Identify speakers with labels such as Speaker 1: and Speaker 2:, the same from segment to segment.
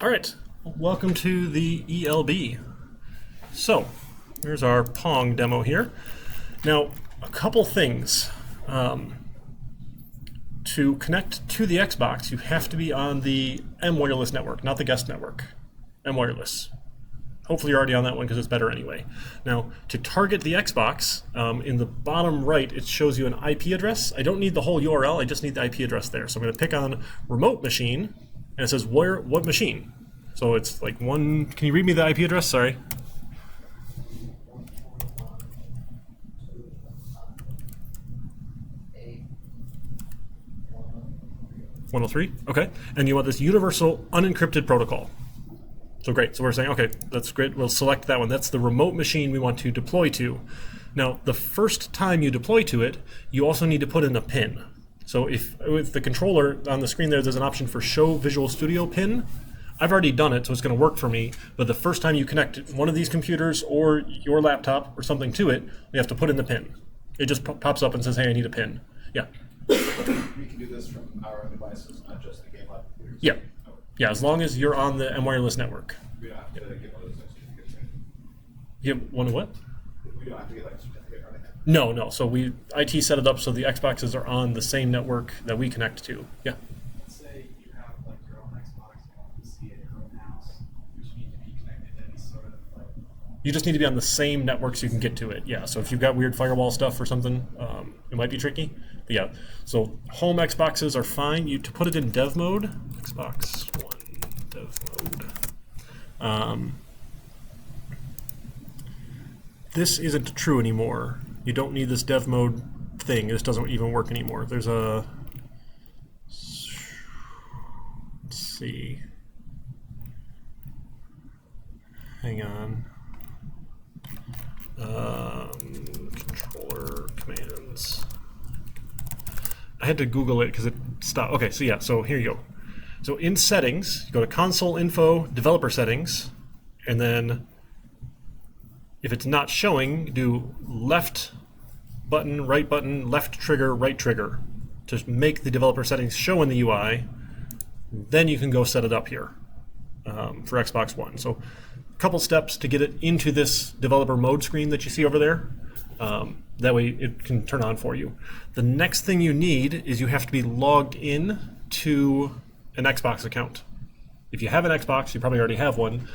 Speaker 1: All right, welcome to the ELB. So, here's our Pong demo here. Now, a couple things. To connect to the Xbox, you have to be on the M wireless network, not the guest network. M wireless. Hopefully you're already on that one because it's better anyway. Now, to target the Xbox, in the bottom right, it shows you an IP address. I don't need the whole URL, I just need the IP address there. So I'm going to pick on remote machine, and it says what machine. So it's like one, can you read me the IP address? Sorry. (103) Okay. And you want this universal unencrypted protocol. So great. So we're saying, okay, that's great. We'll select that one. That's the remote machine we want to deploy to. Now, the first time you deploy to it, you also need to put in a PIN. So if with the controller on the screen there's an option for Show Visual Studio PIN. I've already done it, so it's going to work for me. But the first time you connect one of these computers or your laptop or something to it, you have to put in the PIN. It just pops up and says, hey, I need a PIN. Yeah.
Speaker 2: We can do this from our own devices, not just the game lab computers.
Speaker 1: Yeah. Yeah, as long as you're on the M wireless network.
Speaker 2: We don't have to get one of those certificates.
Speaker 1: You have one of what?
Speaker 2: We don't have to get like a certificate or anything.
Speaker 1: No. So IT set it up so the Xboxes are on the same network that we connect to. Yeah.
Speaker 3: Let's say you have like your own Xbox, you want to see it at your own house, you need to be connected to any sort of like.
Speaker 1: You just need to be on the same network so you can get to it. Yeah. So if you've got weird firewall stuff or something, it might be tricky. But yeah. So home Xboxes are fine. To put it in dev mode, Xbox One dev mode. This isn't true anymore. You don't need this dev mode thing. This doesn't even work anymore. There's a, let's see. Hang on. Controller commands. I had to Google it because it stopped. Okay, so yeah, so here you go. So in settings, you go to console info, developer settings, and then if it's not showing, do left button, left trigger, right trigger to make the developer settings show in the UI. Then you can go set it up here for Xbox One. So a couple steps to get it into this developer mode screen that you see over there. That way it can turn on for you. The next thing you need is you have to be logged in to an Xbox account. If you have an Xbox, you probably already have one.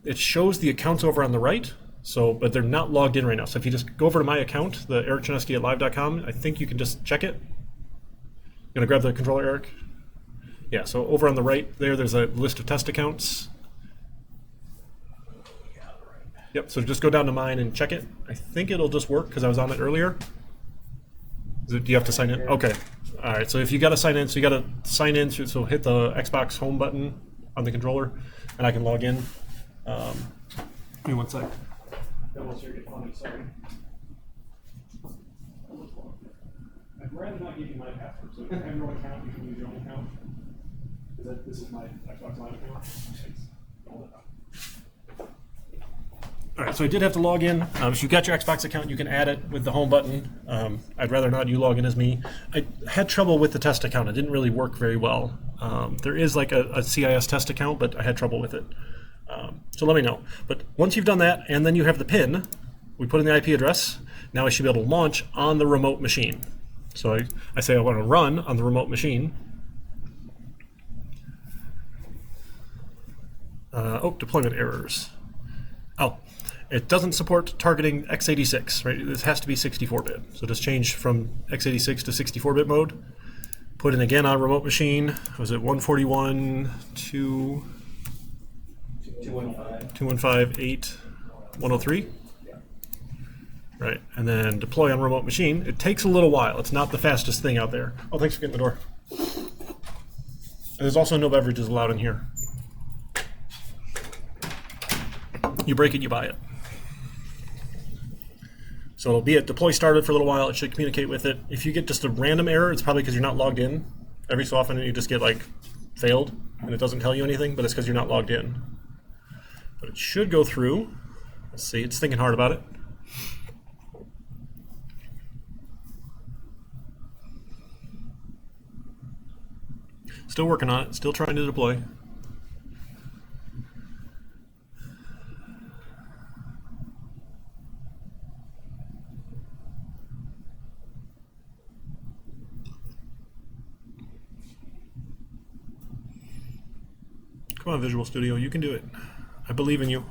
Speaker 1: It shows the accounts over on the right, but they're not logged in right now. So if you just go over to my account, the ericchinesky@live.com, I think you can just check it. You gonna grab the controller, Eric? Yeah, so over on the right there's a list of test accounts. Yep, so just go down to mine and check it. I think it'll just work because I was on it earlier. Do you have to sign in? Okay. All right, so if you got to sign in, so you got to sign in, so hit the Xbox home button on the controller, and I can log in. Give me one sec.
Speaker 3: Double check your phone, sorry.
Speaker 1: I'd rather not give you my password, so if you have your own account, you can use your own account. This is my Xbox Live account. All right, so I did have to log in. If you've got your Xbox account, you can add it with the home button. I'd rather not you log in as me. I had trouble with the test account. It didn't really work very well. There is like a CIS test account, but I had trouble with it. So let me know. But once you've done that, and then you have the PIN, we put in the IP address. Now I should be able to launch on the remote machine. So I say I want to run on the remote machine. Deployment errors. Oh, it doesn't support targeting x86, right? This has to be 64-bit. So just change from x86 to 64-bit mode. Put in again on remote machine. Was it 141, 215, 103? Right, and then deploy on remote machine. It takes a little while. It's not the fastest thing out there. Oh, thanks for getting the door. And there's also no beverages allowed in here. You break it, you buy it. So it'll be at deploy started for a little while. It should communicate with it. If you get just a random error, it's probably because you're not logged in. Every so often you just get like failed and it doesn't tell you anything, but it's because you're not logged in. But it should go through. Let's see, it's thinking hard about it. Still working on it, still trying to deploy. Come on, Visual Studio, you can do it. I believe in you.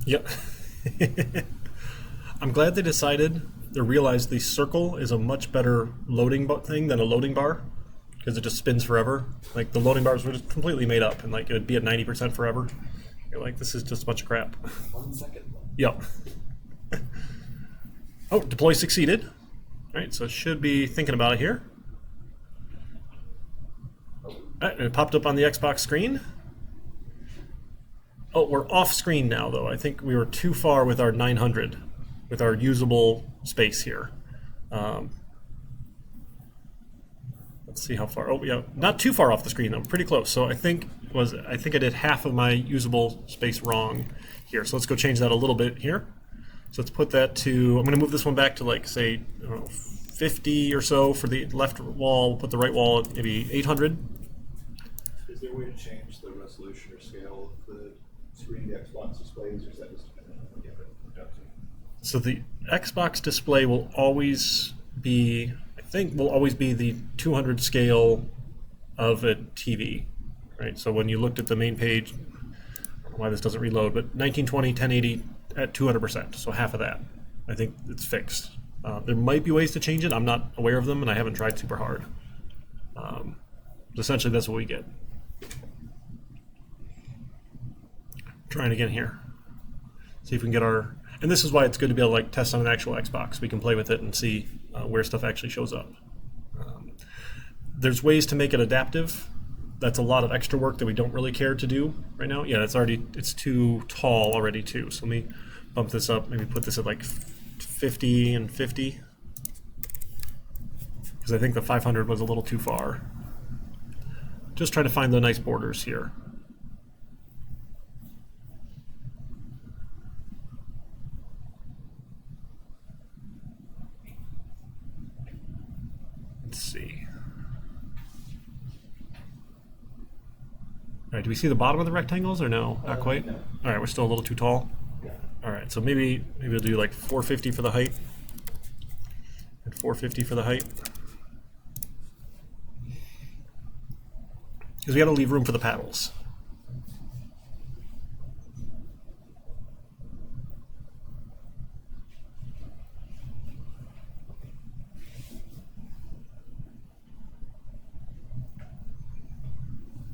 Speaker 1: Yep. I'm glad they decided, they realized the circle is a much better loading thing than a loading bar, because it just spins forever. Like the loading bars were just completely made up, and like it would be at 90% forever. You're like, this is just a bunch of crap.
Speaker 2: 1 second.
Speaker 1: Yep. Oh, deploy succeeded. All right, so it should be thinking about it here. All right, it popped up on the Xbox screen. Oh, we're off screen now, though. I think we were too far with our 900, with our usable space here. Let's see how far. Oh, yeah, not too far off the screen, though. Pretty close. So I think I did half of my usable space wrong here. So let's go change that a little bit here. So let's put that to. I'm going to move this one back to like say, I don't know, 50 or so for the left wall. We'll put the right wall at maybe 800.
Speaker 2: Is there a way to change the resolution or scale of the screen the Xbox displays, or is that just dependent on what you have it hooked up to?
Speaker 1: So the Xbox display will always be, I think, will always be the 200 scale of a TV, right? So when you looked at the main page, I don't know why this doesn't reload, but 1920, 1080 at 200%, so half of that. I think it's fixed. There might be ways to change it. I'm not aware of them, and I haven't tried super hard. But essentially, that's what we get. Trying again here. See if we can get our, and this is why it's good to be able to like test on an actual Xbox. We can play with it and see where stuff actually shows up. There's ways to make it adaptive. That's a lot of extra work that we don't really care to do right now. Yeah, it's too tall already too. So let me bump this up, maybe put this at like 50 and 50. Because I think the 500 was a little too far. Just trying to find the nice borders here. Let's see. All right, do we see the bottom of the rectangles or no? Not quite?
Speaker 2: No.
Speaker 1: All right, we're still a little too tall.
Speaker 2: Yeah.
Speaker 1: All right, so maybe we'll do like 450 for the height. And 450 for the height. Because we got to leave room for the paddles.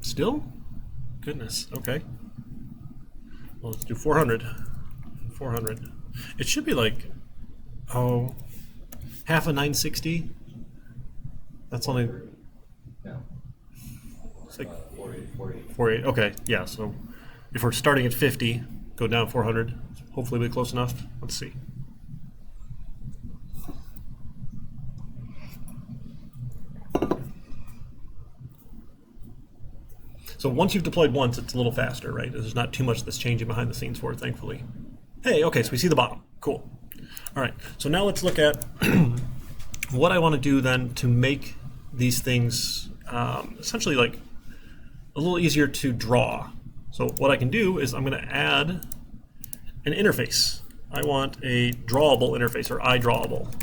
Speaker 1: Still? Goodness, okay. Well, let's do 400. 400. It should be like, oh, half a 960. That's only,
Speaker 2: No.
Speaker 1: it's like
Speaker 2: 480.
Speaker 1: 48. Okay, yeah, so if we're starting at 50, go down 400. Hopefully we'll be close enough. Let's see. So once you've deployed once, it's a little faster, right? There's not too much that's changing behind the scenes for it, thankfully. Hey, okay, so we see the bottom. Cool. All right, so now let's look at what I want to do then to make these things essentially like a little easier to draw. So what I can do is I'm going to add an interface. I want a drawable interface, or iDrawable.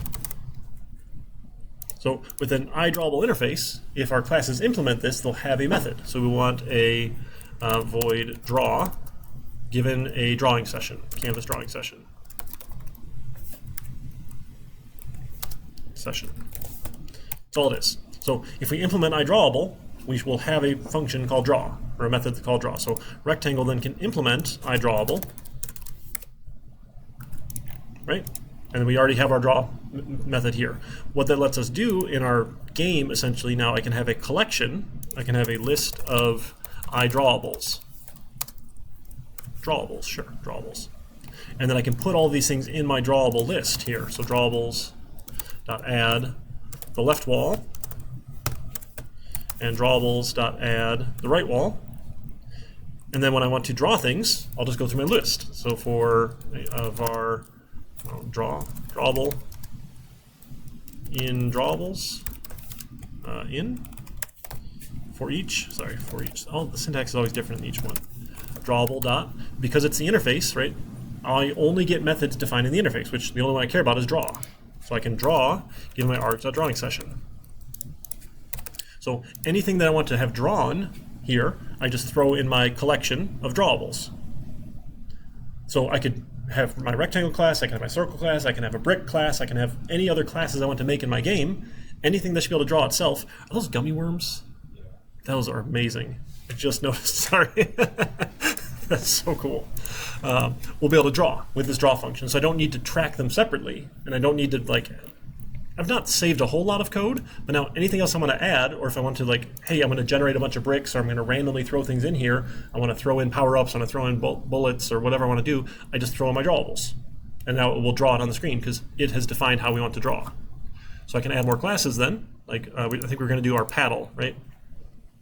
Speaker 1: So with an iDrawable interface, if our classes implement this, they'll have a method. So we want a void draw given a drawing session, canvas drawing session. That's all it is. So if we implement iDrawable, we will have a function called draw, or a method called draw. So rectangle then can implement iDrawable, right? And then we already have our draw method here. What that lets us do in our game, essentially, now I can have a collection. I can have a list of iDrawables. Drawables, sure, drawables. And then I can put all these things in my drawable list here. So drawables.add the left wall, and drawables.add the right wall. And then when I want to draw things, I'll just go through my list. So for var drawable in drawables in for each. Oh, the syntax is always different in each one. Drawable dot, because it's the interface, right? I only get methods defined in the interface, which the only one I care about is draw. So I can draw, give my art.drawing session. So anything that I want to have drawn here, I just throw in my collection of drawables. So I could have my rectangle class, I can have my circle class, I can have a brick class, I can have any other classes I want to make in my game. Anything that should be able to draw itself. Are those gummy worms?
Speaker 2: Yeah.
Speaker 1: Those are amazing. I just noticed, sorry. That's so cool. We'll be able to draw with this draw function. So I don't need to track them separately, and I don't need to like, I've not saved a whole lot of code, but now anything else I want to add, or if I want to like, hey, I'm going to generate a bunch of bricks, or I'm going to randomly throw things in here, I want to throw in power-ups, I want to throw in bullets, or whatever I want to do, I just throw in my drawables. And now it will draw it on the screen because it has defined how we want to draw. So I can add more classes then, like I think we're going to do our paddle, right?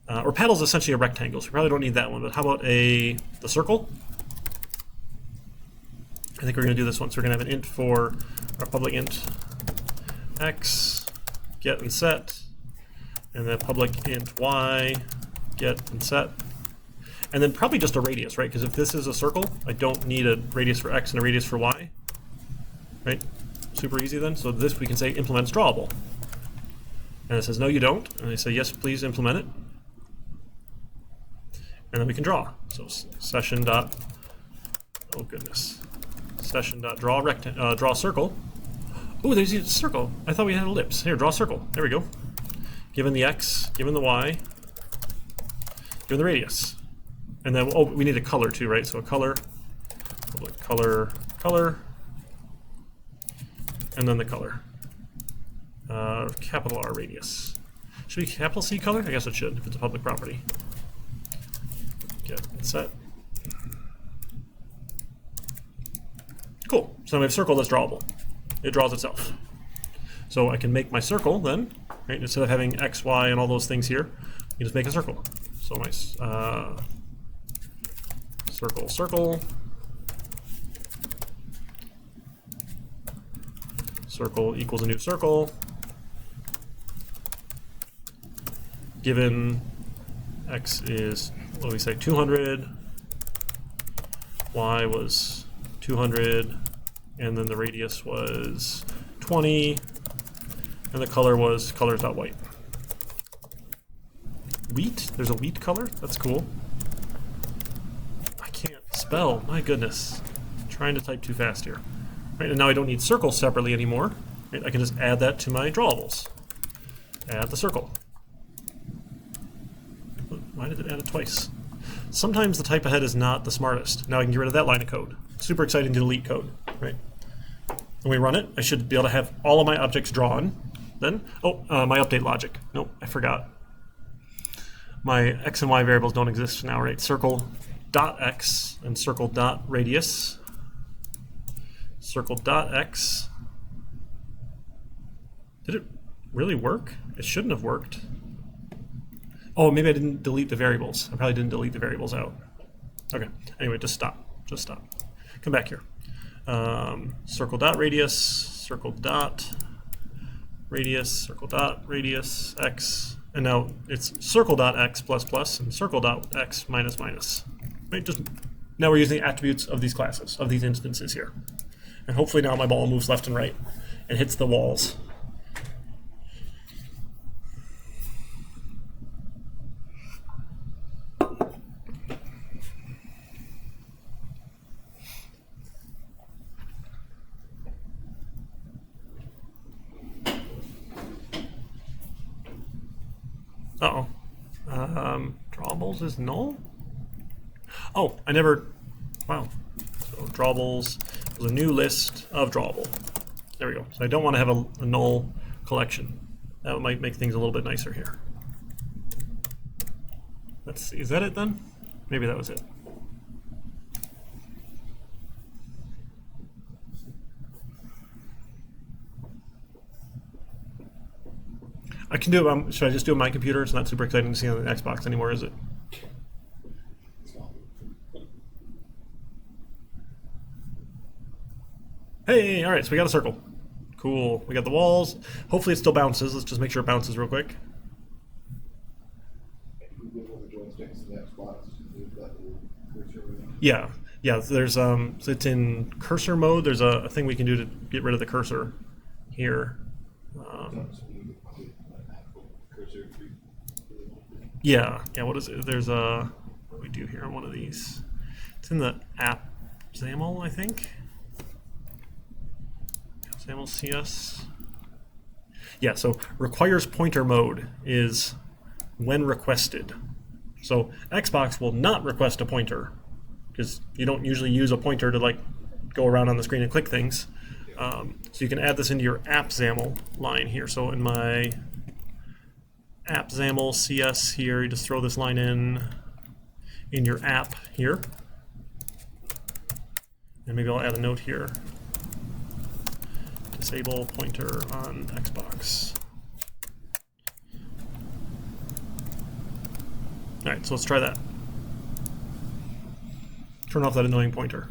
Speaker 1: Or paddle is essentially a rectangle, so we probably don't need that one, but how about the circle? I think we're going to do this one. So we're going to have an int for our public int x, get and set, and then public int y, get and set. And then probably just a radius, right? Because if this is a circle, I don't need a radius for x and a radius for y, right? Super easy then. So this we can say implements drawable. And it says, no, you don't. And I say, yes, please implement it. And then we can draw. So session dot, oh goodness, session dot draw draw circle. Oh, there's a circle. I thought we had ellipse. Here, draw circle. There we go. Given the x, given the y, given the radius. And then, oh, we need a color too, right? So a color, color, color, and then the color. Capital R radius. Should we capital C color? I guess it should if it's a public property. Get and set. Cool. So we have a circle that's drawable. It draws itself. So I can make my circle then, right? Instead of having X, Y, and all those things here, you just make a circle. So my circle, circle, circle equals a new circle, given X is, what do we say, 200, Y was 200, and then the radius was 20, and the color was colors.white. Wheat? There's a wheat color? That's cool. I can't spell, my goodness. I'm trying to type too fast here. Right, and now I don't need circles separately anymore. Right, I can just add that to my drawables. Add the circle. Why did it add it twice? Sometimes the type ahead is not the smartest. Now I can get rid of that line of code. Super exciting to delete code, right? When we run it, I should be able to have all of my objects drawn. Then, my update logic. Nope, I forgot. My x and y variables don't exist now, right? Circle dot x and circle dot radius. Circle dot x. Did it really work? It shouldn't have worked. Oh, maybe I didn't delete the variables. I probably didn't delete the variables out. Okay, anyway, just stop. Just stop. Come back here. Circle dot radius, circle dot radius, circle dot radius, x, and now it's circle dot x plus plus and circle dot x minus minus. Right? Just now we're using attributes of these classes, of these instances here. And hopefully now my ball moves left and right and hits the walls. Uh-oh. Drawables is null? Oh, I never... Wow. So drawables is a new list of drawable. There we go. So I don't want to have a null collection. That might make things a little bit nicer here. Let's see. Is that it then? Maybe that was it. I can do it. Should I just do it on my computer? It's not super exciting to see on the Xbox anymore, is it? Hey, all right, so we got a circle. Cool. We got the walls. Hopefully it still bounces. Let's just make sure it bounces real quick. Yeah, yeah. There's so it's in cursor mode. There's a thing we can do to get rid of the cursor here.
Speaker 2: Cursor.
Speaker 1: Yeah, what is it? There's a, what do we do here on one of these? It's in the app XAML, I think. XAML CS. Yeah, so requires pointer mode is when requested. So Xbox will not request a pointer because you don't usually use a pointer to like go around on the screen and click things. So you can add this into your app XAML line here. So in my app XAML CS here, you just throw this line in your app here. And maybe I'll add a note here. Disable pointer on Xbox. All right, so let's try that. Turn off that annoying pointer.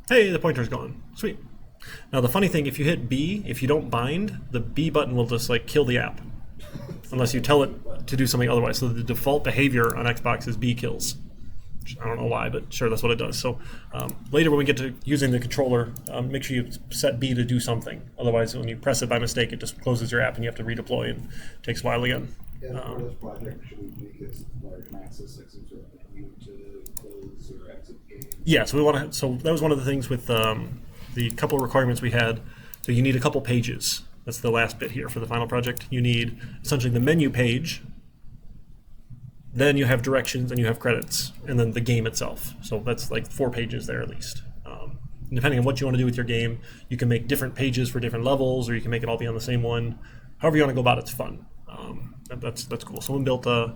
Speaker 1: Hey, the pointer's gone. Sweet. Now the funny thing, if you hit B, if you don't bind, the B button will just like kill the app. Unless you tell it to do something otherwise. So the default behavior on Xbox is B kills. I don't know why, but sure, that's what it does. So later when we get to using the controller, make sure you set B to do something. Otherwise, when you press it by mistake, it just closes your app and you have to redeploy and it takes a while again.
Speaker 2: Yeah, for this project, should we make it large access like some sort of menu to close or exit game?
Speaker 1: Yeah, so we want to. So that was one of the things with the couple requirements we had. So you need a couple pages. That's the last bit here for the final project. You need essentially the menu page. Then you have directions and you have credits, and then the game itself. So that's like 4 pages there at least. Depending on what you want to do with your game, you can make different pages for different levels, or you can make it all be on the same one. However you want to go about it's fun. That's cool. Someone built a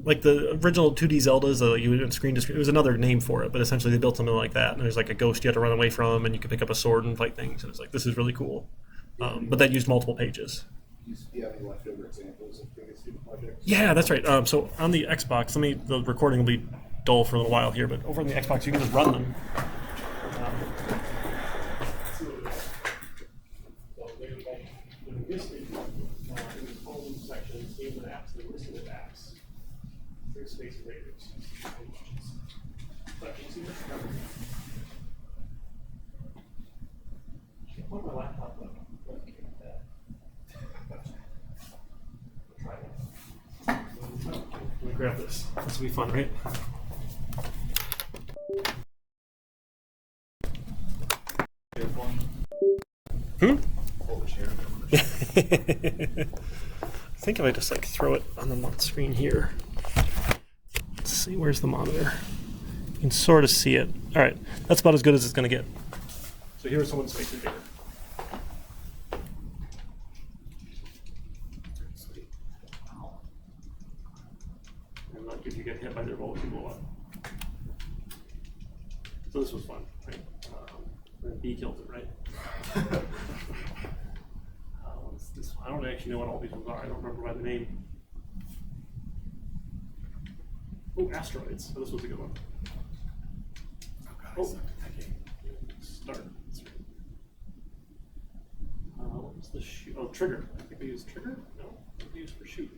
Speaker 1: like the original 2D Zeldas. You would screen to screen. It was another name for it, but essentially they built something like that. And there's like a ghost you had to run away from, and you could pick up a sword and fight things. And it's like, this is really cool. But that used multiple pages.
Speaker 2: Do you have any leftover examples of previous student projects?
Speaker 1: Yeah, that's right. So on the Xbox, the recording will be dull for a little while here, but over on the Xbox you can just run them. In the home section, games and apps, they're listed as apps. There's space and ratings. But you see this cover. What my laptop though? Try that. Let me grab this. This will be fun, right? I think if I just like throw it on the screen here. Let's see, where's the monitor? You can sort of see it. All right, that's about as good as it's going to get. So here's someone's face bigger. And like if you get hit by their bullet, you blow up. So this was fun, right? B killed it, right? This, I don't actually know what all these ones are. I don't remember by the name. Oh, asteroids. So this was a good one. Oh, start. What was the shoot? Oh, trigger. I think we used trigger. No, what we used for shoot.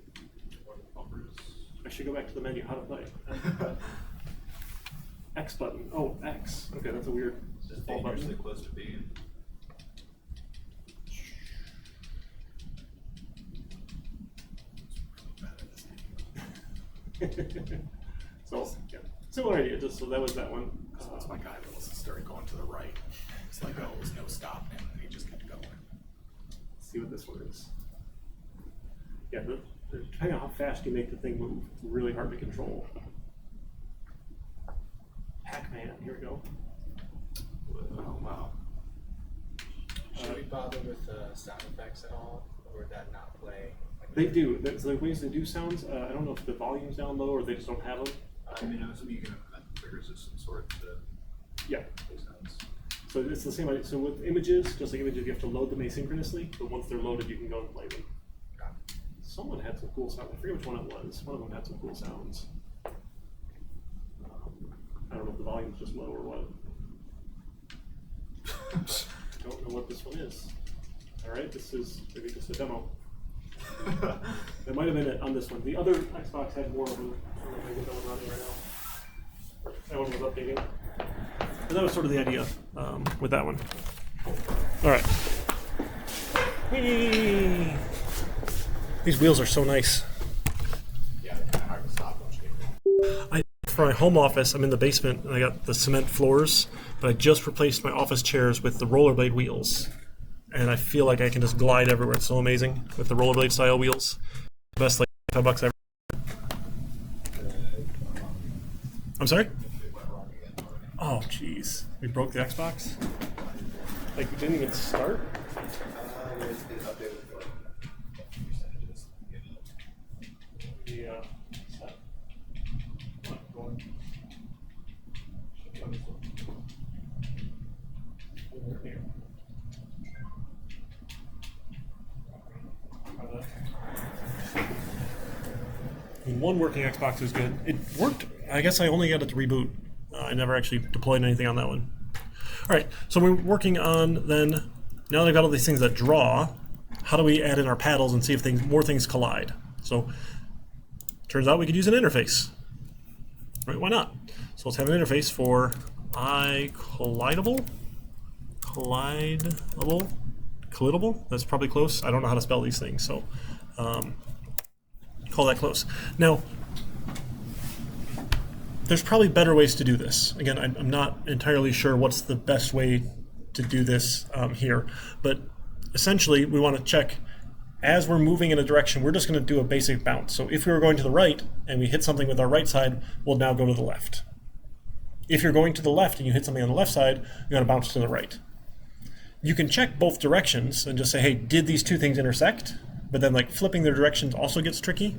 Speaker 1: I should go back to the menu. How to play. X button. Oh, X. Okay, that's a weird.
Speaker 2: Just dangerously close to B.
Speaker 1: So yeah, similar idea. Just so that was that one.
Speaker 4: That's my guy that was started going to the right. It's like, oh, it was no stopping, and he just kept going.
Speaker 1: Let's see what this one is. Yeah, depending on how fast you make the thing move, it's really hard to control. Pac-Man. Here we go.
Speaker 4: Oh wow.
Speaker 3: Should we bother with sound effects at all, or would that not play?
Speaker 1: They do. So the ways they do sounds, I don't know if the volume's down low or they just don't have them.
Speaker 2: I mean, I'm assuming you can implement triggers of some sort to
Speaker 1: Yeah.
Speaker 2: make sounds.
Speaker 1: So it's the same idea. So with images, just like images, you have to load them asynchronously, but once they're loaded, you can go and play them. Someone had some cool sounds. I forget which one it was. One of them had some cool sounds. I don't know if the volume's just low or what. Don't know what this one is. All right, this is maybe just a demo. There might have been it on this one. The other Xbox had more of them. I don't know if I can get that one running right now. That one was updating. But that was sort of the idea with that one. All right. Whee! These wheels are so nice.
Speaker 4: Yeah, they're kind of hard to stop once you get
Speaker 1: For my home office, I'm in the basement and I got the cement floors, but I just replaced my office chairs with the rollerblade wheels. And I feel like I can just glide everywhere. It's so amazing with the rollerblade style wheels. Best like $5 ever. I'm sorry? Oh jeez. We broke the Xbox? Like we didn't even start? Yeah. I mean, one working Xbox is good. It worked. I guess I only got it to reboot. I never actually deployed anything on that one. All right, so we're working on then, now that I've got all these things that draw, how do we add in our paddles and see if more things collide? So turns out we could use an interface. Right, why not? So let's have an interface for collidable? Collidable? That's probably close. I don't know how to spell these things, so call that close. Now, there's probably better ways to do this. Again, I'm not entirely sure what's the best way to do this here, but essentially we want to check as we're moving in a direction, we're just going to do a basic bounce. So if we were going to the right and we hit something with our right side, we'll now go to the left. If you're going to the left and you hit something on the left side, you're going to bounce to the right. You can check both directions and just say, hey, did these two things intersect? But then like flipping their directions also gets tricky.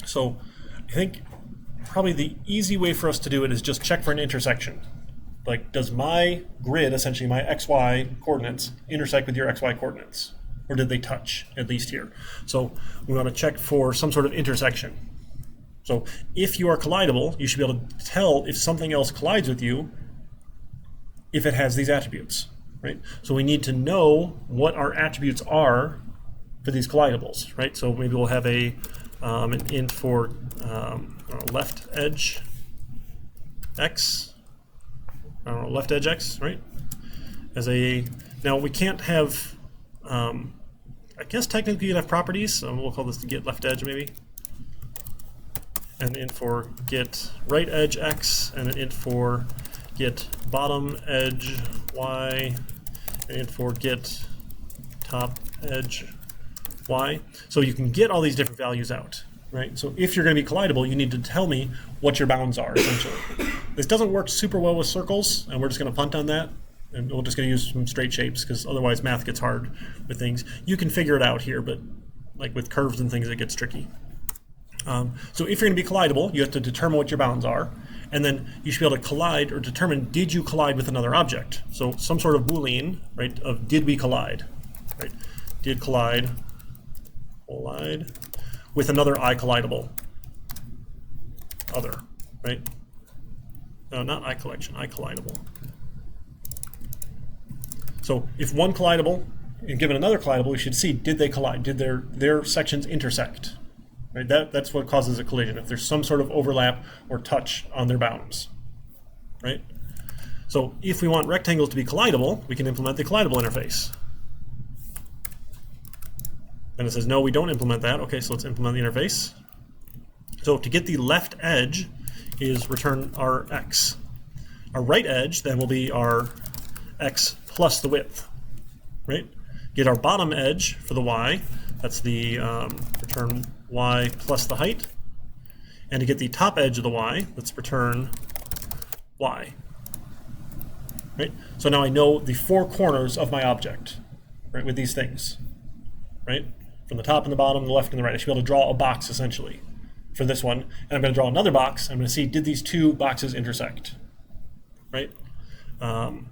Speaker 1: So I think probably the easy way for us to do it is just check for an intersection. Like, does my grid, essentially my XY coordinates, intersect with your XY coordinates? Or did they touch, at least here? So we want to check for some sort of intersection. So if you are collidable, you should be able to tell if something else collides with you if it has these attributes, right? So we need to know what our attributes are for these collidables, right? So maybe we'll have an int for left edge x, left edge x, right? Now we can't have, I guess technically you can have properties, so we'll call this the get left edge maybe. And int for get right edge x, and an int for get bottom edge y, and int for get top edge y. So you can get all these different values out, right? So if you're going to be collidable, you need to tell me what your bounds are, essentially. This doesn't work super well with circles, and we're just going to punt on that. And we're just going to use some straight shapes, because otherwise math gets hard with things. You can figure it out here, but like with curves and things, it gets tricky. So if you're going to be collidable, you have to determine what your bounds are, and then you should be able to collide or determine, did you collide with another object? So some sort of Boolean, right, of did we collide, right? Did collide with another I collidable, other, right? No, not I collection, I collidable. So if one collidable and given another collidable, we should see, did they collide? Did their sections intersect? Right? That's what causes a collision, if there's some sort of overlap or touch on their bounds. Right? So if we want rectangles to be collidable, we can implement the collidable interface. And it says, no, we don't implement that. Okay, so let's implement the interface. So to get the left edge is return our x. Our right edge then will be our x plus the width, right? Get our bottom edge for the y, that's the return y plus the height. And to get the top edge of the y, let's return y, right? So now I know the four corners of my object, right, with these things, right? From the top and the bottom, the left and the right. I should be able to draw a box, essentially, for this one. And I'm going to draw another box. I'm going to see, did these two boxes intersect, right? And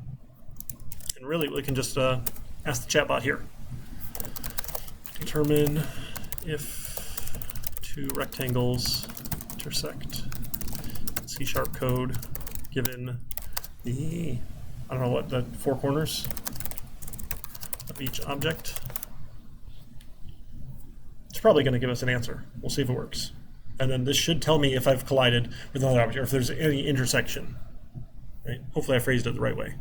Speaker 1: really, we can just ask the chatbot here. Determine if two rectangles intersect. C# code given the I don't know what, the four corners of each object. It's probably going to give us an answer. We'll see if it works. And then this should tell me if I've collided with another object or if there's any intersection. Right? Hopefully I phrased it the right way.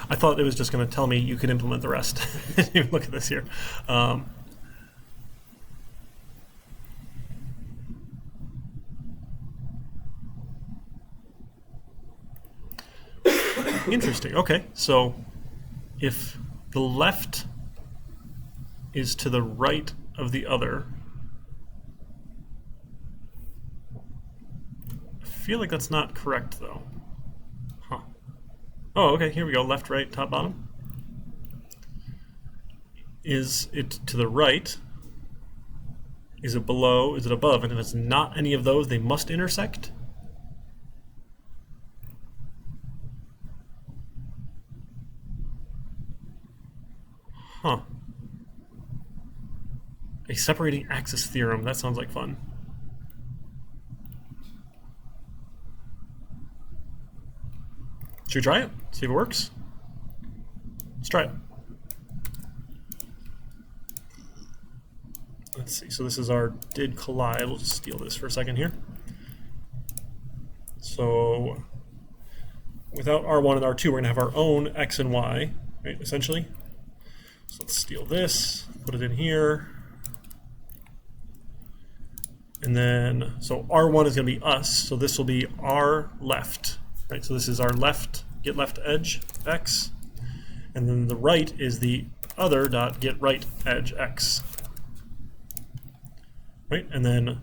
Speaker 1: I thought it was just going to tell me you could implement the rest. Look at this here. Interesting. Okay, so if the left is to the right of the other, I feel like that's not correct though. Huh. Oh, okay, here we go. Left, right, top, bottom. Is it to the right? Is it below? Is it above? And if it's not any of those, they must intersect? Huh. A separating axis theorem. That sounds like fun. Should we try it? See if it works? Let's try it. Let's see. So this is our did collide. We'll just steal this for a second here. So without R1 and R2, we're going to have our own X and Y, right, essentially. So let's steal this, put it in here. And then, so R1 is going to be us, so this will be R left, right? So this is our left, get left edge, X. And then the right is the other dot get right edge, X. Right? And then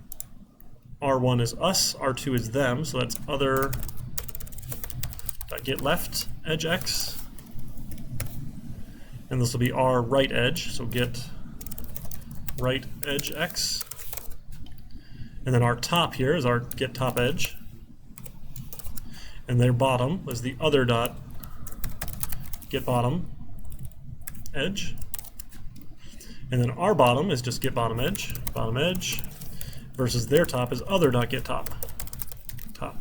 Speaker 1: R1 is us, R2 is them, so that's other dot get left edge, X. And this will be our right edge, so get right edge X. And then our top here is our get top edge. And their bottom is the other dot get bottom edge. And then our bottom is just get bottom edge, versus their top is other dot get top, top.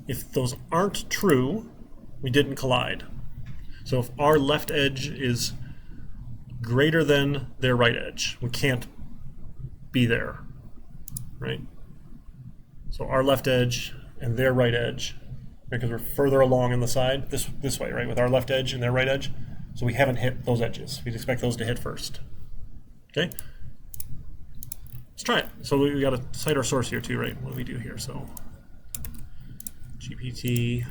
Speaker 1: If those aren't true, we didn't collide. So if our left edge is greater than their right edge, we can't be there, right? So our left edge and their right edge, because we're further along on the side, this way, right, with our left edge and their right edge, so we haven't hit those edges. We'd expect those to hit first. Okay? Let's try it. So we got to cite our source here too, right? What do we do here? So GPT,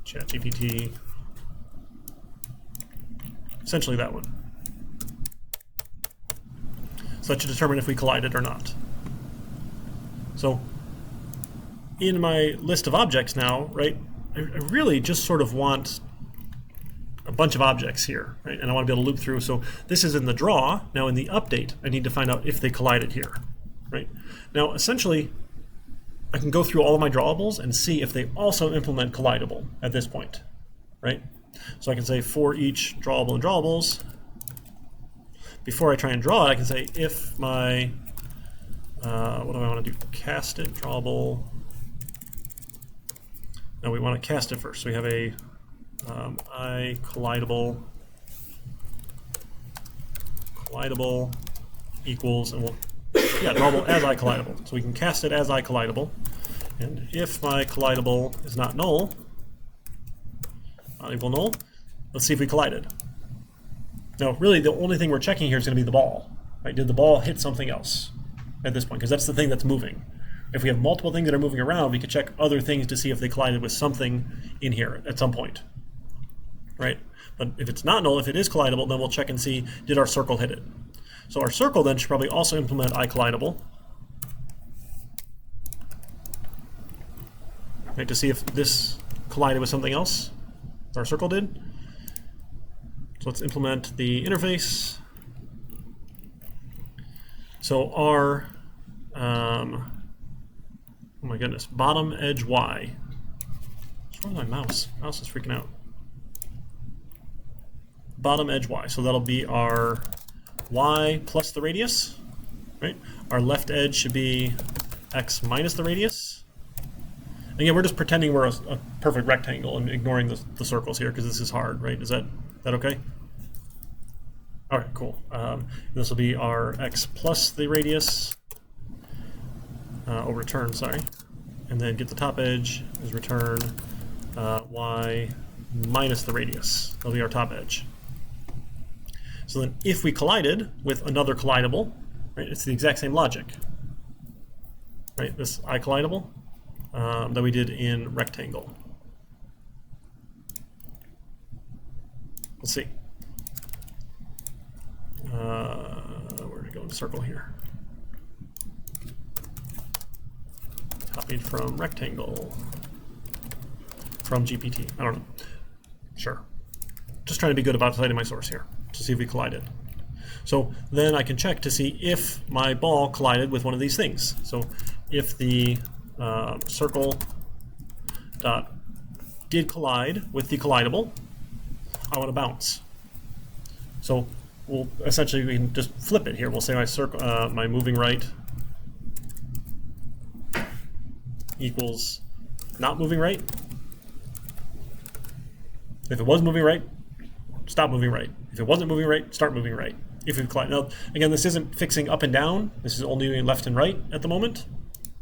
Speaker 1: ChatGPT, essentially that one. So that should determine if we collided or not. So in my list of objects now, right, I really just sort of want a bunch of objects here, right? And I want to be able to loop through. So this is in the draw. Now in the update, I need to find out if they collided here, right? Now essentially, I can go through all of my drawables and see if they also implement collidable at this point, right? So I can say for each drawable and drawables, before I try and draw it, I can say if my, what do I want to do? Cast it, drawable. No, we want to cast it first. So we have a I collidable equals, and we'll, yeah, drawable as I collidable. So we can cast it as I collidable. And if my collidable is not null, not equal null, let's see if we collided. Now, really, the only thing we're checking here is going to be the ball. Right? Did the ball hit something else at this point? Because that's the thing that's moving. If we have multiple things that are moving around, we could check other things to see if they collided with something in here at some point. Right? But if it's not null, if it is collidable, then we'll check and see, did our circle hit it? So our circle then should probably also implement iCollidable. Right, to see if this collided with something else. Our circle did. So let's implement the interface. So our, oh my goodness, bottom edge Y. What's wrong with my mouse? Mouse is freaking out. bottom edge y. So that'll be our y plus the radius, right? Our left edge should be x minus the radius. And again, we're just pretending we're a perfect rectangle and ignoring the circles here because this is hard, right? Is that okay? All right, cool. This will be our x plus the radius, return, sorry. And then get the top edge is return y minus the radius. That'll be our top edge. So then if we collided with another collidable, right, it's the exact same logic. Right, this I collidable that we did in rectangle. Let's see. Where did it go in the circle here? Copied from rectangle, from GPT. I don't know. Sure. Just trying to be good about citing my source here to see if we collided. So then I can check to see if my ball collided with one of these things. So if the circle dot did collide with the collidable, I want to bounce. So we'll essentially we can just flip it here. We'll say my circle, my moving right equals not moving right. If it was moving right, stop moving right. If it wasn't moving right, start moving right. If we collide. Now, again, this isn't fixing up and down. This is only doing left and right at the moment.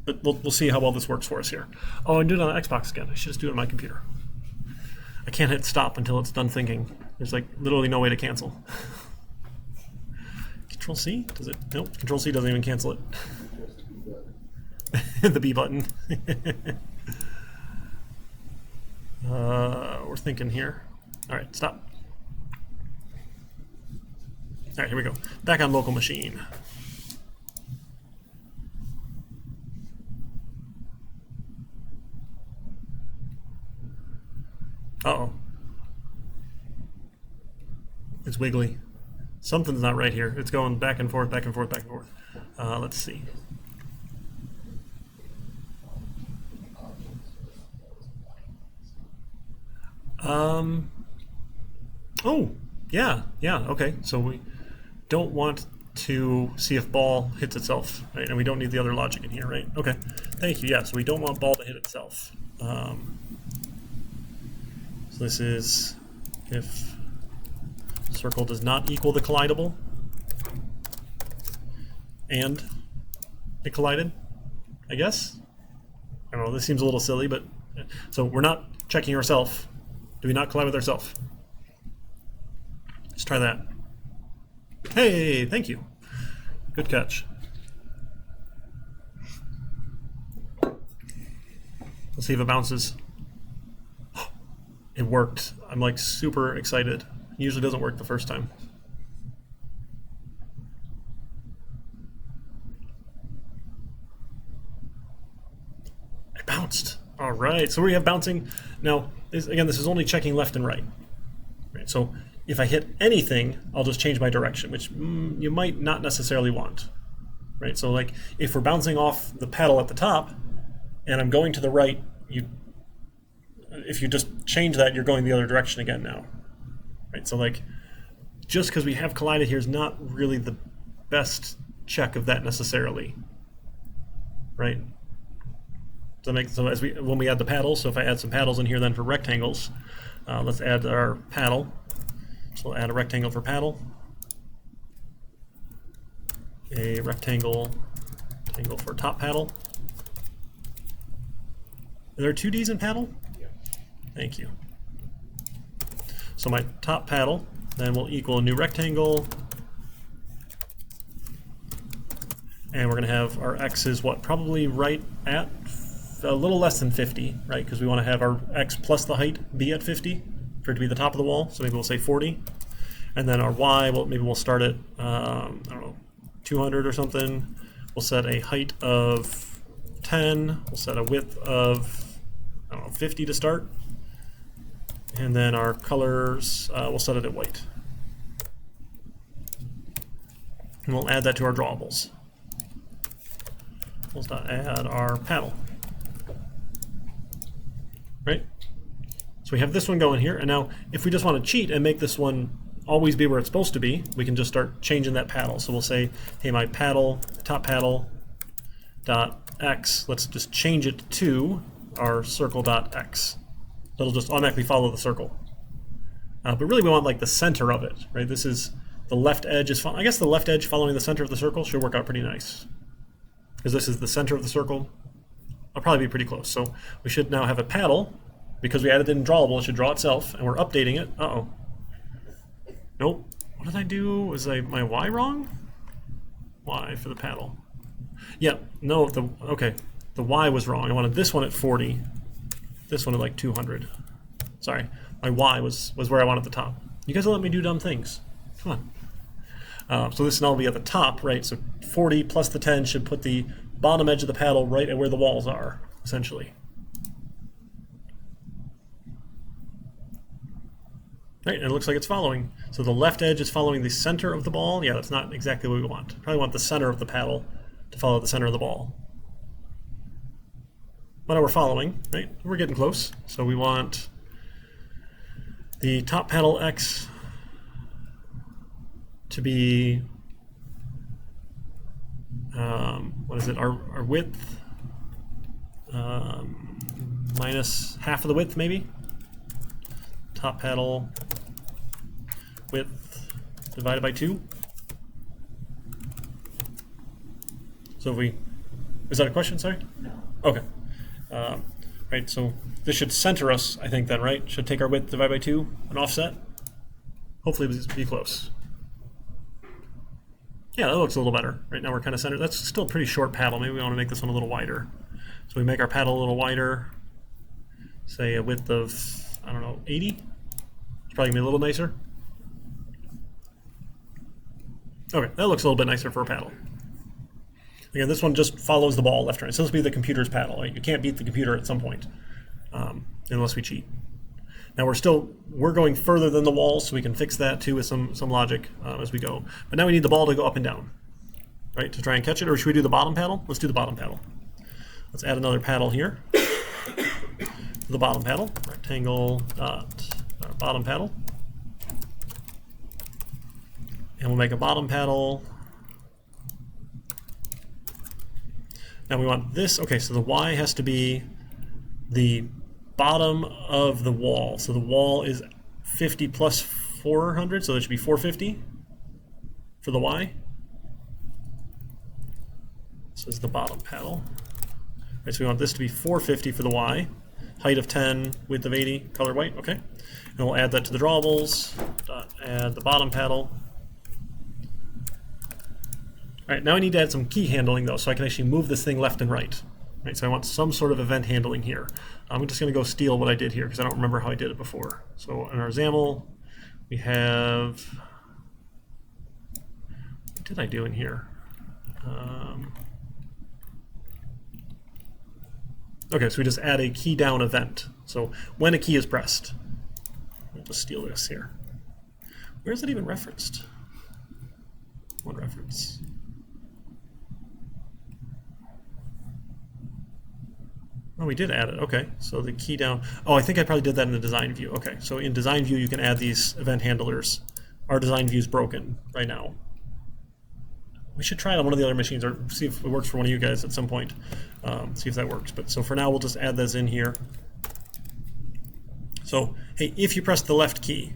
Speaker 1: But we'll see how well this works for us here. Oh, I'm doing it on Xbox again. I should just do it on my computer. I can't hit stop until it's done thinking. There's like literally no way to cancel. Control C? Does it? Nope. Control C doesn't even cancel it. The B button. We're thinking here. All right, stop. All right, here we go. Back on local machine. Uh-oh. It's wiggly. Something's not right here. It's going back and forth, back and forth, back and forth. Let's see. Oh, yeah, okay. So we don't want to see if ball hits itself, right? And we don't need the other logic in here, right? Okay, thank you. Yeah, so we don't want ball to hit itself. So this is if circle does not equal the collidable and it collided, I guess. I don't know, this seems a little silly, but so we're not checking ourselves. Do we not collide with ourselves? Let's try that. Hey, thank you. Good catch. Let's see if it bounces. It worked. I'm like super excited. It usually doesn't work the first time. It bounced. All right, so we have bouncing. Now, again, this is only checking left and right. Right, so if I hit anything, I'll just change my direction, which you might not necessarily want. Right, so like if we're bouncing off the paddle at the top and I'm going to the right, if you just change that, you're going the other direction again now. Right, so like just because we have collided here is not really the best check of that necessarily. Right? So when we add the paddles, so if I add some paddles in here then for rectangles, let's add our paddle. So we'll add a rectangle for paddle, a rectangle for top paddle. Are there 2 Ds in paddle?
Speaker 2: Yeah.
Speaker 1: Thank you. So my top paddle then will equal a new rectangle, and we're going to have our x is what, probably right at a little less than 50, right? Because we want to have our x plus the height be at 50 for it to be the top of the wall. So maybe we'll say 40, and then our y, well, maybe we'll start at I don't know, 200 or something. We'll set a height of 10. We'll set a width of I don't know 50 to start, and then our colors we'll set it at white, and we'll add that to our drawables. We'll add our paddle. Right? So we have this one going here, and now if we just want to cheat and make this one always be where it's supposed to be, we can just start changing that paddle. So we'll say, hey, my paddle, top paddle dot x, let's just change it to our circle dot x. It'll just automatically follow the circle. But really we want like the center of it, right? This is the left edge is, I guess the left edge following the center of the circle should work out pretty nice. Because this is the center of the circle. I'll probably be pretty close. So we should now have a paddle, because we added it in drawable, it should draw itself, and we're updating it. Uh-oh. Nope. What did I do? Was my Y wrong? Y for the paddle. Yeah, no, okay. The Y was wrong. I wanted this one at 40. This one at like 200. Sorry. My Y was where I wanted the top. You guys will let me do dumb things. Come on. So this now will be at the top, right? So 40 plus the 10 should put the bottom edge of the paddle right at where the walls are, essentially. Right, and it looks like it's following. So the left edge is following the center of the ball. Yeah, that's not exactly what we want. Probably want the center of the paddle to follow the center of the ball. But now we're following, right? We're getting close. So we want the top paddle X to be, what is it, our width minus half of the width, maybe? Top paddle width divided by 2. So if we, is that a question, sorry?
Speaker 5: No.
Speaker 1: Okay. Right, so this should center us, I think then, right? Should take our width divided by 2, an offset. Hopefully this will be close. Yeah, that looks a little better. Right now we're kind of centered. That's still a pretty short paddle. Maybe we want to make this one a little wider. So we make our paddle a little wider, say a width of, I don't know, 80. It's probably gonna be a little nicer. Okay, that looks a little bit nicer for a paddle. Again, this one just follows the ball left and right. So this will be the computer's paddle. Right? You can't beat the computer at some point, unless we cheat. Now we're going further than the wall, so we can fix that too with some logic as we go. But now we need the ball to go up and down, right, to try and catch it. Or should we do the bottom paddle? Let's do the bottom paddle. Let's add another paddle here. The bottom paddle, rectangle dot bottom paddle. And we'll make a bottom paddle. Now we want this, okay, so the Y has to be the bottom of the wall. So the wall is 50 plus 400, so that should be 450 for the Y. This is the bottom paddle. Right, so we want this to be 450 for the Y. Height of 10, width of 80, color white, okay. And we'll add that to the drawables. Add the bottom paddle. All right, now I need to add some key handling though, so I can actually move this thing left and right. Right, so I want some sort of event handling here. I'm just going to go steal what I did here because I don't remember how I did it before. So in our XAML, we have, what did I do in here? Okay, so we just add a key down event. So when a key is pressed, we'll just steal this here. Where is it even referenced? What reference? Oh, we did add it. Okay, so the key down. Oh, I think I probably did that in the design view. Okay, so in design view, you can add these event handlers. Our design view is broken right now. We should try it on one of the other machines or see if it works for one of you guys at some point. See if that works. But so for now, we'll just add those in here. So, hey, if you press the left key,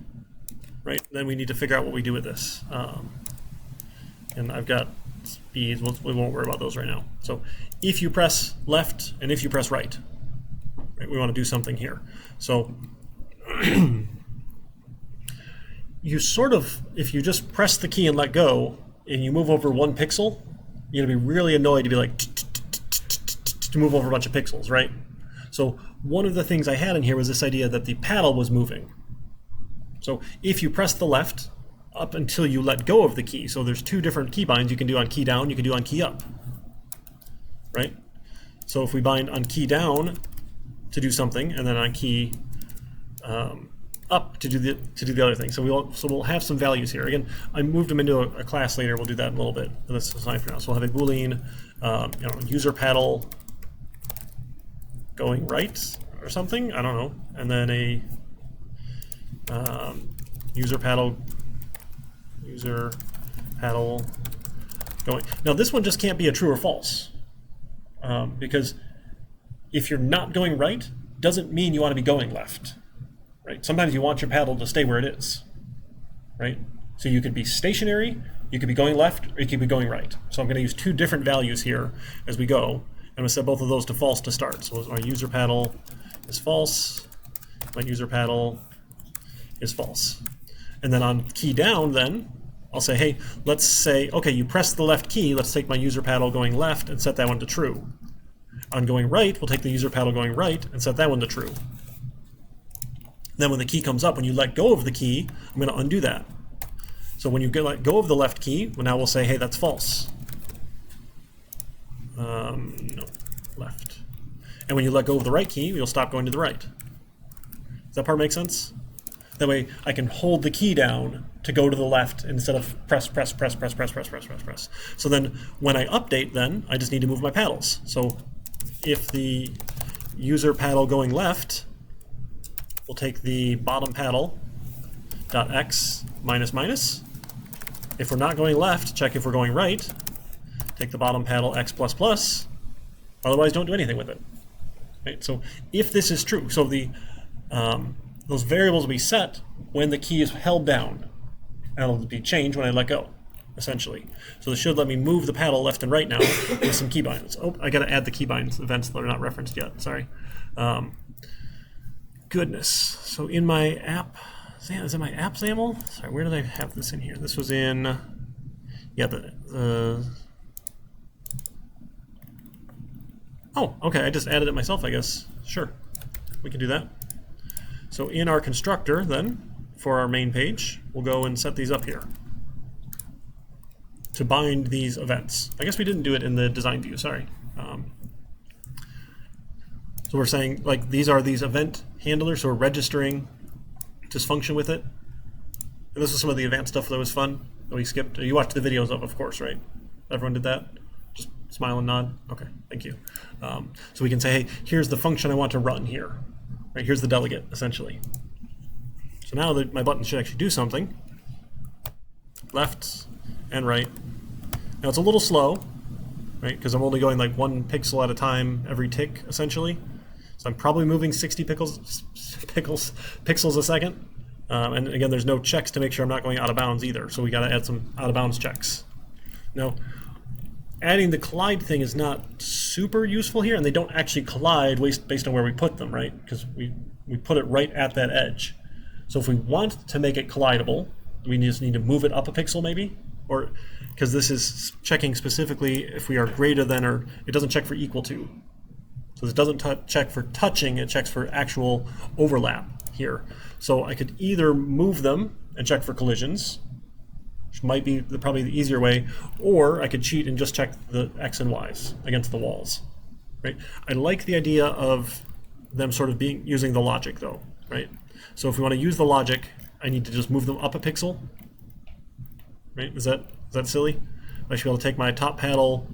Speaker 1: right, then we need to figure out what we do with this. And I've got speeds. We won't worry about those right now. So if you press left and if you press right, we want to do something here. So you sort of, if you just press the key and let go, and you move over 1 pixel, you're going to be really annoyed to be like, to move over a bunch of pixels, right? So one of the things I had in here was this idea that the paddle was moving. So if you press the left up until you let go of the key, so there's 2 different key binds you can do on key down, you can do on key up, right? So if we bind on key down to do something, and then on key up to do the other thing. So we'll have some values here. Again, I moved them into a class later. We'll do that in a little bit. But that's fine for now. So we'll have a Boolean, user paddle going right or something. I don't know. And then a user paddle user paddle going. Now this one just can't be a true or false, because if you're not going right, doesn't mean you want to be going left, right? Sometimes you want your paddle to stay where it is, right? So you could be stationary, you could be going left, or you could be going right. So I'm going to use two different values here as we go. I'm going to set both of those to false to start. So my user paddle is false, my user paddle is false. And then on key down then, I'll say, hey, let's say, okay, you press the left key, let's take my user paddle going left and set that one to true. On going right, we'll take the user paddle going right and set that one to true. Then when the key comes up, when you let go of the key, I'm going to undo that. So when you let go of the left key, well, now we'll say, hey, that's false. No, left. And when you let go of the right key, you'll stop going to the right. Does that part make sense? That way I can hold the key down to go to the left instead of press, press, press, press, press, press, press, press, press. So then when I update then, I just need to move my paddles. So if the user paddle going left, we'll take the bottom paddle dot x minus minus. If we're not going left, check if we're going right. Take the bottom paddle x plus plus. Otherwise, don't do anything with it. Right? So if this is true, so the those variables will be set when the key is held down. And it'll be changed when I let go, essentially. So this should let me move the paddle left and right now with some keybinds. Oh, I got to add the keybinds events that are not referenced yet. Sorry. Goodness. So in my app, is it my app XAML? Sorry, where did I have this in here? This was in, yeah, oh, okay, I just added it myself, I guess. Sure, we can do that. So in our constructor, then, for our main page, we'll go and set these up here to bind these events. I guess we didn't do it in the design view, sorry. So we're saying, like, these are these event handlers, so we're registering this function with it. And this is some of the advanced stuff that was fun that we skipped. You watched the videos of course, right? Everyone did that? Just smile and nod? Okay, thank you. So we can say, hey, here's the function I want to run here. Right, here's the delegate, essentially. So now that my button should actually do something. Left and right. Now it's a little slow, right? Because I'm only going like 1 pixel at a time every tick, essentially. So I'm probably moving 60 pixels a second. And again, there's no checks to make sure I'm not going out of bounds either. So we got to add some out of bounds checks. Now, adding the collide thing is not super useful here, and they don't actually collide based on where we put them, right? Because we put it right at that edge. So if we want to make it collidable, we just need to move it up a pixel maybe, or because this is checking specifically if we are greater than, or it doesn't check for equal to. So this doesn't check for touching, it checks for actual overlap here. So I could either move them and check for collisions, which might be probably the easier way, or I could cheat and just check the X and Y's against the walls, right? I like the idea of them sort of using the logic though, right? So if we want to use the logic, I need to just move them up a pixel, right? Is that silly? I should be able to take my top paddle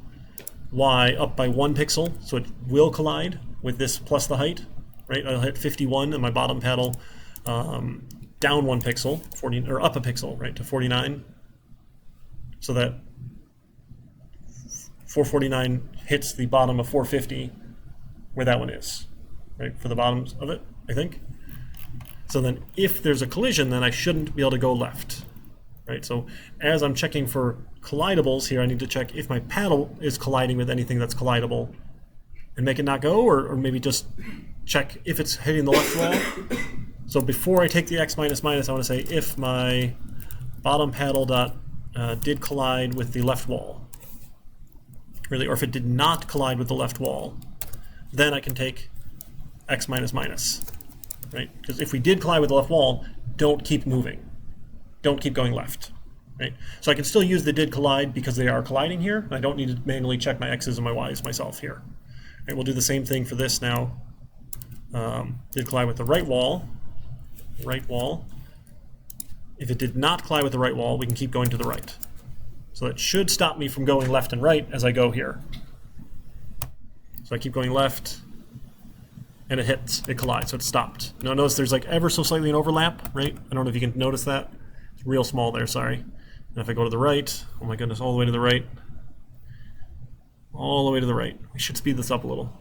Speaker 1: Y up by 1 pixel, so it will collide with this plus the height, right? I'll hit 51, and my bottom paddle down 1 pixel, 40, or up a pixel, right, to 49, so that 449 hits the bottom of 450, where that one is, right, for the bottoms of it, I think. So then if there's a collision, then I shouldn't be able to go left, right? So as I'm checking for collidables here, I need to check if my paddle is colliding with anything that's collidable and make it not go, or maybe just check if it's hitting the left wall. So before I take the X minus minus, I want to say if my bottom paddle did collide with the left wall, really, or if it did not collide with the left wall, then I can take X minus minus, right? Because if we did collide with the left wall, don't keep moving. Don't keep going left, right? So I can still use the did collide because they are colliding here. I don't need to manually check my X's and my Y's myself here. Right, we'll do the same thing for this now. Did collide with the right wall. Right wall. If it did not collide with the right wall, we can keep going to the right. So it should stop me from going left and right as I go here. So I keep going left, and it hits, it collides, so it stopped. Now notice there's like ever so slightly an overlap, right? I don't know if you can notice that. It's real small there, sorry. And if I go to the right, oh my goodness, all the way to the right, all the way to the right. We should speed this up a little.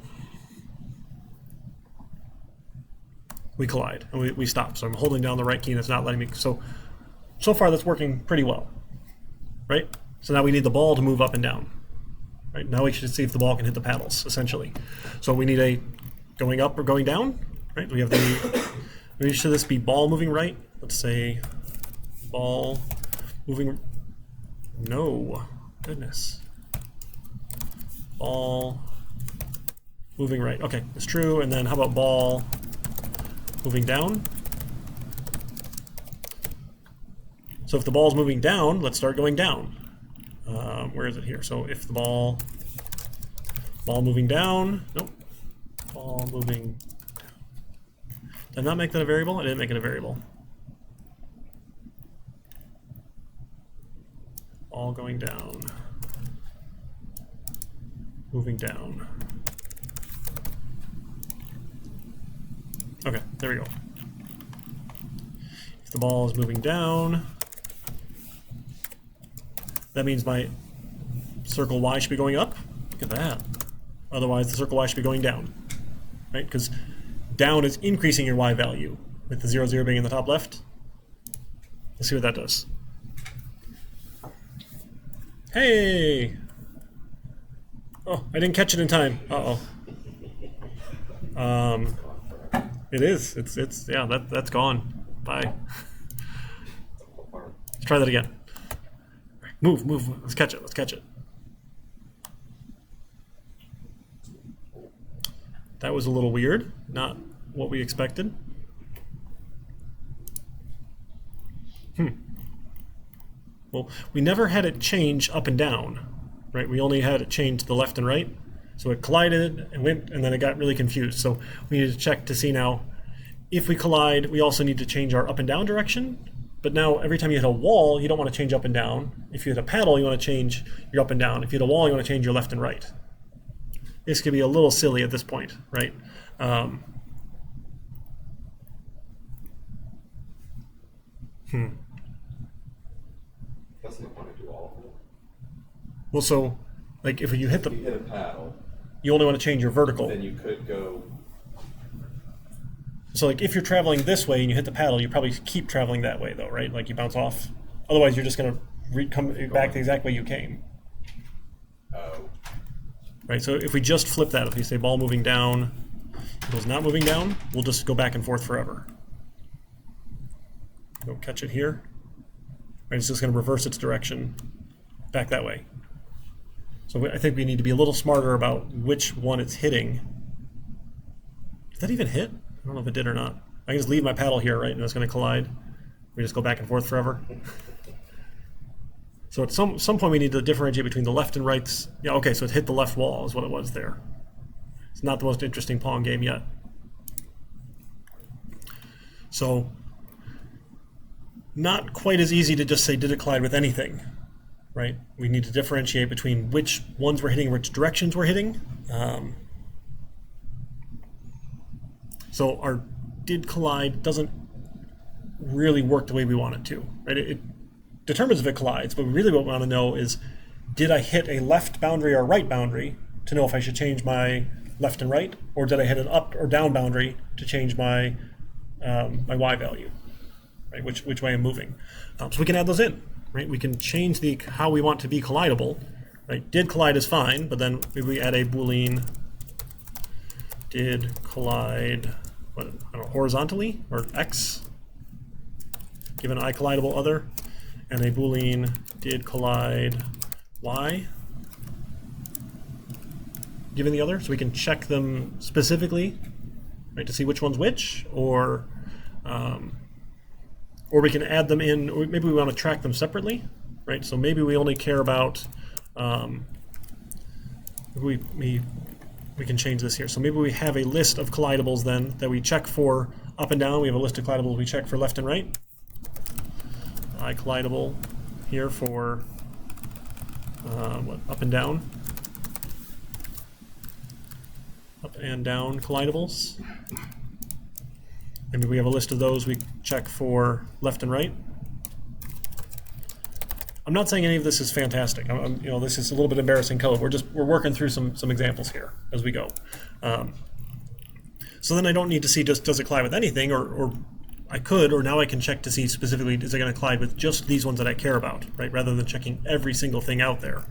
Speaker 1: We collide, and we stop. So I'm holding down the right key, and it's not letting me. So far that's working pretty well, right? So now we need the ball to move up and down. Right, now we should see if the ball can hit the paddles, essentially. So we need a going up or going down, right? We have the, maybe should this be ball moving right? Let's say ball moving, no, goodness. Ball moving right, okay, it's true. And then how about ball moving down? So if the ball's moving down, let's start going down. Where is it here? So if the ball moving down, nope, ball moving down. Did I not make that a variable? I didn't make it a variable. Ball going down, moving down. Okay, there we go. If the ball is moving down, that means my circle Y should be going up. Look at that. Otherwise, the circle Y should be going down, right? Because down is increasing your Y value, with the 0, 0 being in the top left. Let's see what that does. Hey! Oh, I didn't catch it in time. Uh-oh. It is. It's yeah, that's gone. Bye. Let's try that again. Move. Let's catch it. Let's catch it. That was a little weird. Not what we expected. Well, we never had it change up and down, right? We only had it change to the left and right. So it collided and went, and then it got really confused. So we need to check to see now, if we collide, we also need to change our up and down direction. But now every time you hit a wall, you don't want to change up and down. If you hit a paddle, you want to change your up and down. If you hit a wall, you want to change your left and right. This could be a little silly at this point, right?
Speaker 5: Doesn't it want to do all of it?
Speaker 1: Well, so like if you hit
Speaker 5: If you hit a paddle,
Speaker 1: you only want to change your vertical.
Speaker 5: then you could go.
Speaker 1: So like if you're traveling this way and you hit the paddle, you probably keep traveling that way though, right? Like you bounce off. Otherwise, you're just going to come back the exact way you came.
Speaker 5: Oh.
Speaker 1: Right, so if we just flip that, if we say ball moving down equals not moving down, we'll just go back and forth forever. Go catch it here. Right, it's just going to reverse its direction back that way. So I think we need to be a little smarter about which one it's hitting. Did that even hit? I don't know if it did or not. I can just leave my paddle here, right, and it's going to collide. We just go back and forth forever. So at some point we need to differentiate between the left and rights. Yeah, okay, so it hit the left wall is what it was there. It's not the most interesting Pong game yet. So not quite as easy to just say did it collide with anything, right? We need to differentiate between which ones we're hitting, which directions we're hitting. So our did collide doesn't really work the way we want it to, right? It determines if it collides, but really what we want to know is, did I hit a left boundary or a right boundary to know if I should change my left and right, or did I hit an up or down boundary to change my my Y value, right? Which way I'm moving. So we can add those in, right? We can change how we want to be collidable, right? Did collide is fine, but then maybe we add a Boolean did collide, what, I don't know, horizontally or X, given I collidable other, and a Boolean did collide Y, given the other, so we can check them specifically, right, to see which one's which, or we can add them in, or maybe we want to track them separately, right? So maybe we only care about, we can change this here. So maybe we have a list of collidables then that we check for up and down. We have a list of collidables we check for left and right. I collidable here for up and down. Up and down collidables. Maybe we have a list of those we check for left and right. I'm not saying any of this is fantastic. This is a little bit embarrassing code. We're working through some examples here as we go. So then I don't need to see just does it collide with anything, or I could, or now I can check to see specifically is it going to collide with just these ones that I care about, right? Rather than checking every single thing out there,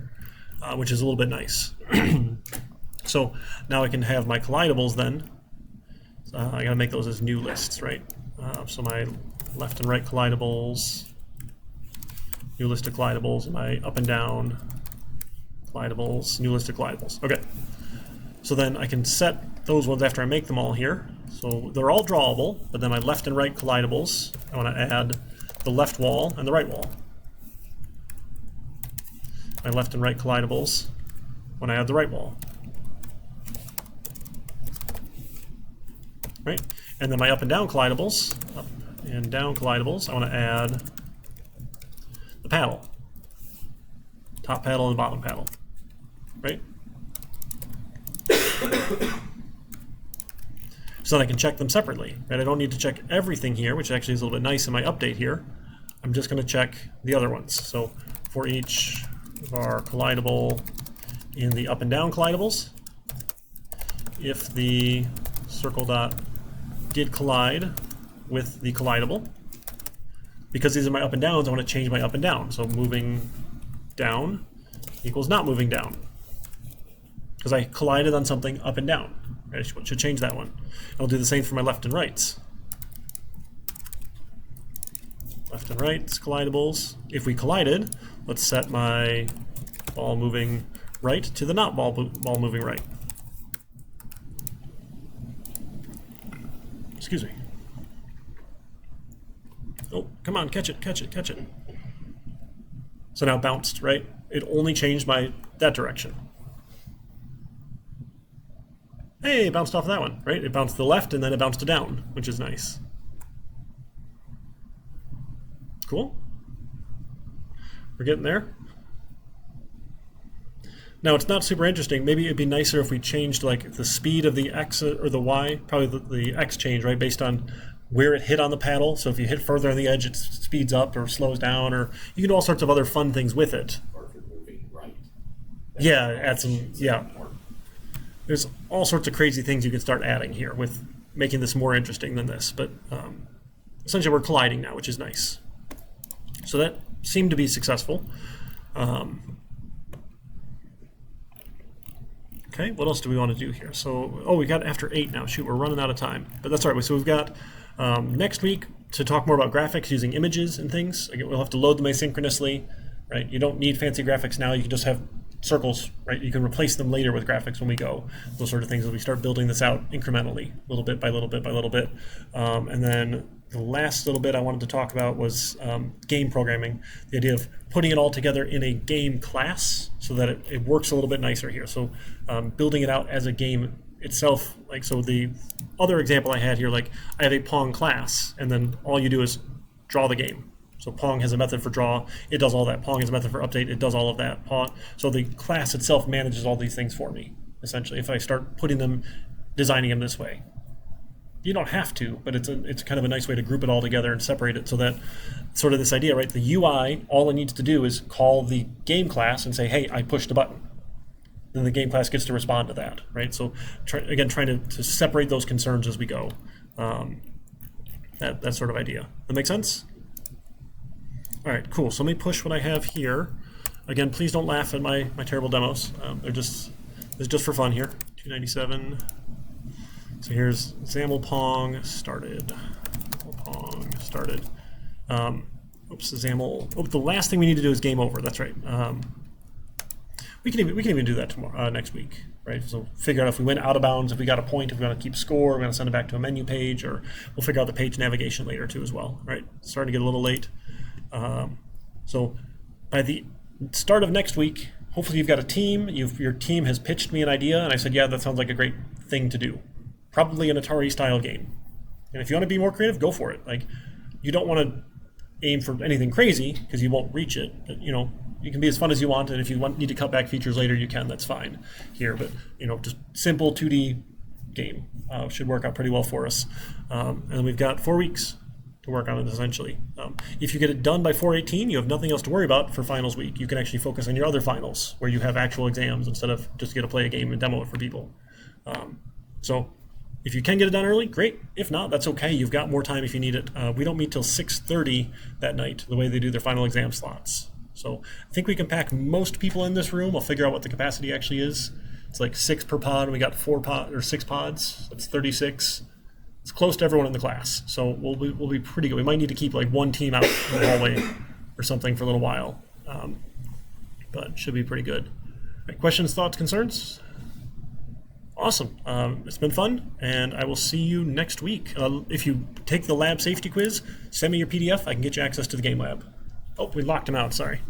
Speaker 1: which is a little bit nice. So now I can have my collidables then. I got to make those as new lists, right? So my left and right collidables, new list of collidables, and my up and down collidables, new list of collidables. Okay. So then I can set those ones after I make them all here. So they're all drawable, but then my left and right collidables, I want to add the left wall and the right wall. My left and right collidables when I add the right wall. Right? And then my up and down collidables, up and down collidables, I want to add the paddle. Top paddle and bottom paddle. Right? So that I can check them separately. Right? I don't need to check everything here, which actually is a little bit nice in my update here. I'm just going to check the other ones. So for each of our collidable in the up and down collidables, if the circle dot did collide with the collidable, because these are my up and downs, I want to change my up and down. So moving down equals not moving down, because I collided on something up and down. Right? I should change that one. I'll do the same for my left and rights. Left and rights collidables. If we collided, let's set my ball moving right to the not ball moving right. Excuse me. Oh, come on, catch it, catch it, catch it. So now it bounced, right? It only changed that direction. Hey, it bounced off of that one, right? It bounced to the left and then it bounced to down, which is nice. Cool. We're getting there. Now it's not super interesting. Maybe it'd be nicer if we changed like the speed of the X or the Y, probably the X change, right? Based on where it hit on the paddle. So if you hit further on the edge, it speeds up or slows down, or you can do all sorts of other fun things with it.
Speaker 4: Or if you're moving right.
Speaker 1: Yeah, add some, yeah. There's all sorts of crazy things you can start adding here with making this more interesting than this. But essentially we're colliding now, which is nice. So that seemed to be successful. Okay, what else do we want to do here? So, oh, we got after 8 now. Shoot, we're running out of time. But that's all right. So we've got next week to talk more about graphics using images and things. Again, we'll have to load them asynchronously, right? You don't need fancy graphics now. You can just have circles, right? You can replace them later with graphics when we go. Those sort of things as we start building this out incrementally, little bit by little bit by little bit. And then the last little bit I wanted to talk about was game programming, the idea of putting it all together in a game class so that it works a little bit nicer here. So building it out as a game itself, like so the other example I had here, like I have a Pong class, and then all you do is draw the game. So Pong has a method for draw, it does all that. Pong has a method for update, it does all of that. So the class itself manages all these things for me, essentially, if I start designing them this way. You don't have to, but it's kind of a nice way to group it all together and separate it so that sort of this idea, right? The UI, all it needs to do is call the game class and say, hey, I pushed a button. Then the game class gets to respond to that, right? So trying to separate those concerns as we go. That sort of idea. That make sense? All right, cool. So let me push what I have here. Again, please don't laugh at my terrible demos. It's just for fun here. 297. So here's XAML Pong started. Pong started. Oops, XAML. Oh, the last thing we need to do is game over. That's right. We can even do that tomorrow, next week, right? So figure out if we went out of bounds, if we got a point, if we want to keep score, we're going to send it back to a menu page, or we'll figure out the page navigation later too as well, right? It's starting to get a little late. So by the start of next week, hopefully you've got a team. Your team has pitched me an idea, and I said, yeah, that sounds like a great thing to do. Probably an Atari-style game. And if you want to be more creative, go for it. Like, you don't want to aim for anything crazy because you won't reach it. But, you can be as fun as you want, and if you need to cut back features later, you can. That's fine here. But just simple 2D game should work out pretty well for us. And we've got 4 weeks. to work on it essentially. If you get it done by 4/18, you have nothing else to worry about for finals week. You can actually focus on your other finals where you have actual exams instead of just get to play a game and demo it for people. So if you can get it done early, great. If not, that's okay. You've got more time if you need it. We don't meet till 6:30 that night, the way they do their final exam slots. So I think we can pack most people in this room. I'll figure out what the capacity actually is. It's like 6 per pod, and we got 6 pods. That's 36. It's close to everyone in the class, so we'll be pretty good. We might need to keep like one team out in the hallway or something for a little while, but should be pretty good. Right, questions, thoughts, concerns? Awesome. It's been fun, and I will see you next week. If you take the lab safety quiz, send me your PDF. I can get you access to the game lab. Oh, we locked him out. Sorry.